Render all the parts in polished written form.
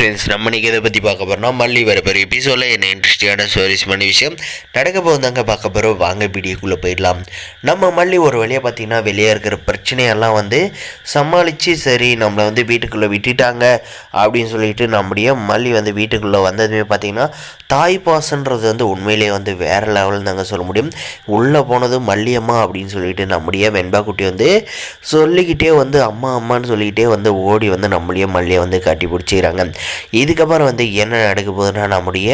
Friends, நம்ம இன்றைக்கி இதை பற்றி பார்க்க போகிறோம்னா மல்லி வர பெரிய எபிசோடில் என்ன இன்ட்ரெஸ்டிங்கான சுவாரஸ்யமான விஷயம் நடக்க போதாங்க பார்க்க போகிறோம். வாங்க வீடியோக்குள்ளே போயிடலாம். நம்ம மல்லி ஒரு வழியாக பார்த்திங்கன்னா வெளியே இருக்கிற பிரச்சனையெல்லாம் சமாளித்து சரி நம்மளை வீட்டுக்குள்ளே விட்டுட்டாங்க அப்படின்னு சொல்லிட்டு நம்முடைய மல்லி வீட்டுக்குள்ளே வந்ததுமே பார்த்திங்கன்னா தாய் பாசன்றது உண்மையிலே வேறு லெவலில் தாங்க சொல்ல முடியும். உள்ளே போனது மல்லியம்மா அப்படின்னு சொல்லிட்டு நம்முடைய வெண்பா குட்டி சொல்லிக்கிட்டே அம்மா அம்மான்னு சொல்லிக்கிட்டே ஓடி நம்முடைய மல்லியை காட்டி பிடிச்சிக்கிறாங்க. இதுக்கப்புறம் என்ன நடக்க போகுதுன்னா நம்முடைய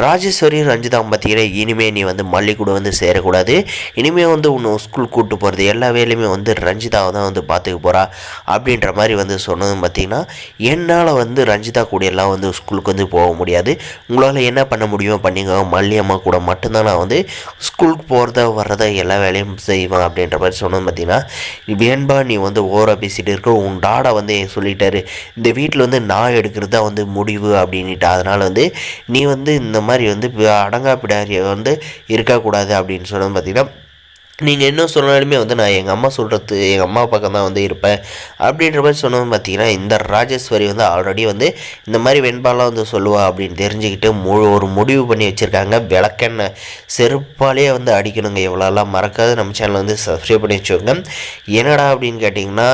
ராஜேஸ்வரி ரஞ்சிதா பார்த்தீங்கன்னா இனிமேல் நீ மல்லி கூட சேரக்கூடாது. இனிமேல் உன்னை ஸ்கூல் கூப்பிட்டு போகிறது எல்லா வேலையுமே ரஞ்சிதாவை தான் பார்த்துக்க போகிறா அப்படின்ற மாதிரி சொன்னதும் பார்த்திங்கன்னா என்னால் ரஞ்சிதா கூட எல்லாம் ஸ்கூலுக்கு போக முடியாது. உங்களால் என்ன பண்ண முடியுமோ பண்ணிங்க. மல்லியம்மா கூட மட்டும்தான் நான் ஸ்கூலுக்கு போகிறத வர்றத எல்லா வேலையும் செய்வேன் அப்படின்ற மாதிரி சொன்னது பார்த்திங்கன்னா வேண்பா நீ ஓவராக பேசிகிட்டு இருக்க. உன் டாடா சொல்லிட்டாரு இந்த வீட்டில் நான் எடுக்கிறது தான் முடிவு அப்படின்ட்டு. அதனால் நீ இந்த மாதிரி அடங்கா பிடாரியை இருக்கக்கூடாது அப்படின்னு சொன்னது பார்த்திங்கன்னா நீங்கள் என்ன சொன்னாலுமே நான் எங்கள் அம்மா சொல்கிறது எங்கள் அம்மா பக்கம் தான் இருப்பேன் அப்படின்ற மாதிரி சொன்னது பார்த்திங்கன்னா இந்த ராஜேஸ்வரி ஆல்ரெடி இந்த மாதிரி வெண்பாலாம் சொல்லுவா அப்படின்னு தெரிஞ்சுக்கிட்டு ஒரு முடிவு பண்ணி வச்சுருக்காங்க. விளக்கெண்ணெய் செருப்பாலே அடிக்கணுங்க. எவ்வளோலாம் மறக்காது நம்ம சேனலை சப்ஸ்கிரைப் பண்ணி வச்சுக்கோங்க. என்னடா அப்படின்னு கேட்டிங்கன்னா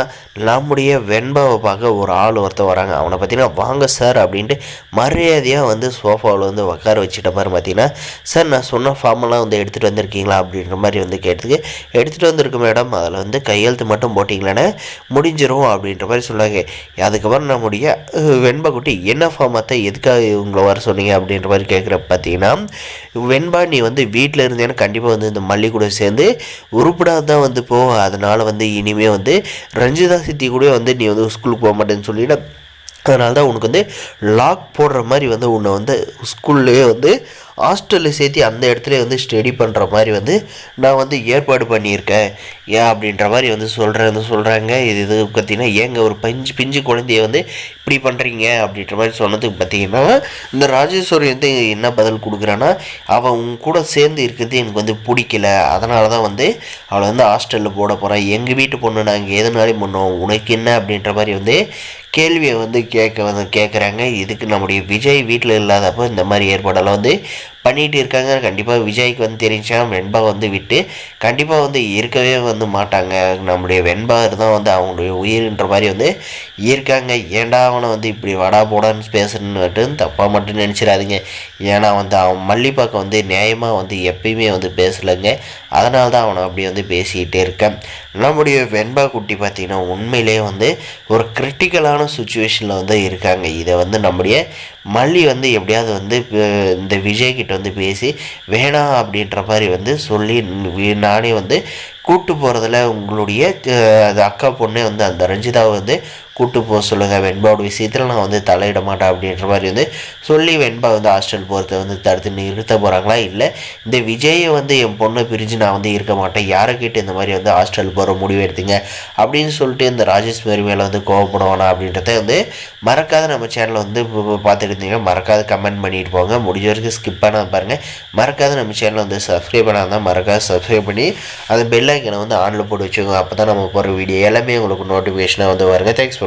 நம்முடைய வெண்பாவை பார்க்க ஒரு ஆள் ஒருத்தர் வராங்க. அவனை பார்த்தீங்கன்னா வாங்க சார் அப்படின்ட்டு மரியாதையாக சோஃபாவில் உட்கார வச்சுட்ட மாதிரி பார்த்தீங்கன்னா சார் நான் சொன்ன ஃபார்மெல்லாம் எடுத்துகிட்டு வந்திருக்கீங்களா அப்படின்ற மாதிரி கேட்டதுக்கு எடுத்துகிட்டு வந்திருக்கு மேடம், அதில் கையெழுத்து மட்டும் போட்டிங்களேன்னு முடிஞ்சிடும் அப்படின்ற மாதிரி சொன்னாங்க. அதுக்கப்புறம் நம்முடைய வெண்பா குட்டி என்ன ஃபார்மத்தை எதுக்காக இவங்களை வர சொன்னீங்க அப்படின்ற மாதிரி கேட்குற பார்த்தீங்கன்னா வெண்பா நீ வீட்டில் இருந்தேன்னா கண்டிப்பாக இந்த மல்லி கூட சேர்ந்து உருப்படாதான் போ. அதனால் இனிமேல் ரஞ்சிதா சித்தி கூட நீ ஸ்கூலுக்கு போக மாட்டேன்னு சொல்லிவிட. அதனால தான் உனக்கு லாக் போடுற மாதிரி உன்னை ஸ்கூல்லேயே ஹாஸ்டலில் சேர்த்து அந்த இடத்துல ஸ்டடி பண்ணுற மாதிரி நான் ஏற்பாடு பண்ணியிருக்கேன் ஏன் அப்படின்ற மாதிரி சொல்கிறாங்க. இது பார்த்திங்கன்னா ஏங்க ஒரு பிஞ்சு குழந்தைய இப்படி பண்ணுறீங்க அப்படின்ற மாதிரி சொன்னதுக்கு பார்த்திங்கன்னா இந்த ராஜேஸ்வரி என்ன பதில் கொடுக்குறான்னா அவன் உன் கூட சேர்ந்து இருக்கிறது எனக்கு பிடிக்கல. அதனால தான் அவளை ஹாஸ்டலில் போட போகிறேன். எங்கள் வீட்டு பொண்ணு நாங்கள் எதுனாலும் பண்ணோம் உனக்கு என்ன அப்படின்ற மாதிரி கேள்வியை கேட்குறாங்க. இதுக்கு நம்முடைய விஜய் வீட்டில் இல்லாதப்போ இந்த மாதிரி ஏற்பாடெல்லாம் பண்ணிகிட்டு இருக்காங்க. கண்டிப்பாக விஜய்க்கு தெரிஞ்சா வெண்பா விட்டு கண்டிப்பாக இருக்கவே மாட்டாங்க. நம்முடைய வெண்பா தான் அவங்களுடைய உயிர்ன்ற மாதிரி இருக்காங்க. ஏன்டா அவனை இப்படி வடா போடான்னு பேசுறேன்னு தப்பாக மட்டும் நினச்சிடாதீங்க. ஏன்னா அவன் மல்லிப்பாக்க நியாயமாக எப்பயுமே பேசலைங்க. அதனால தான் அவனை அப்படி பேசிக்கிட்டே இருக்கேன். நம்முடைய வெண்பா குட்டி பார்த்திங்கன்னா உண்மையிலே ஒரு கிரிட்டிக்கலான சுச்சுவேஷனில் இருக்காங்க. இதை நம்முடைய மல்லி எப்படியாவது இந்த விஜய்கிட்ட பேசி வேணாம் அப்படின்ற மாதிரி சொல்லி நானே கூட்டு போகிறதுல உங்களுடைய அக்கா பொண்ணே அந்த ரஞ்சிதாவை கூட்டு போக சொல்லுங்கள். வெண்பாவோட விஷயத்தில் நான் தலையிட மாட்டேன் அப்படின்ற மாதிரி சொல்லி வெண்பா ஹாஸ்டல் போகிறத தடுத்து நிறுத்த போகிறாங்களா இல்லை இந்த விஜயை என் பொண்ணை பிரிஞ்சு நான் இருக்க மாட்டேன் யாரை கேட்டு இந்த மாதிரி ஹாஸ்டல் போகிற முடிவு எடுத்தீங்க அப்படின்னு சொல்லிட்டு இந்த ராஜேஸ்வரி மேலே கோவப்படுவானா அப்படின்றத மறக்காத நம்ம சேனலை பார்த்துட்டு இருந்தீங்க. மறக்காத கமெண்ட் பண்ணிட்டு போங்க. முடிஞ்ச வரைக்கும் ஸ்கிப் பண்ணால் பாருங்கள். மறக்காத நம்ம சேனலை சப்ஸ்கிரைப் பண்ணாதான் மறக்காத சப்ஸ்கிரைப் பண்ணி அந்த பெல் ஐக்கனை ஆனில் போட்டு வச்சுக்கோங்க. அப்போ தான் நம்ம போகிற வீடியோ எல்லாமே உங்களுக்கு நோட்டிஃபிகேஷனாக வருங்க. தேங்க்ஸ்.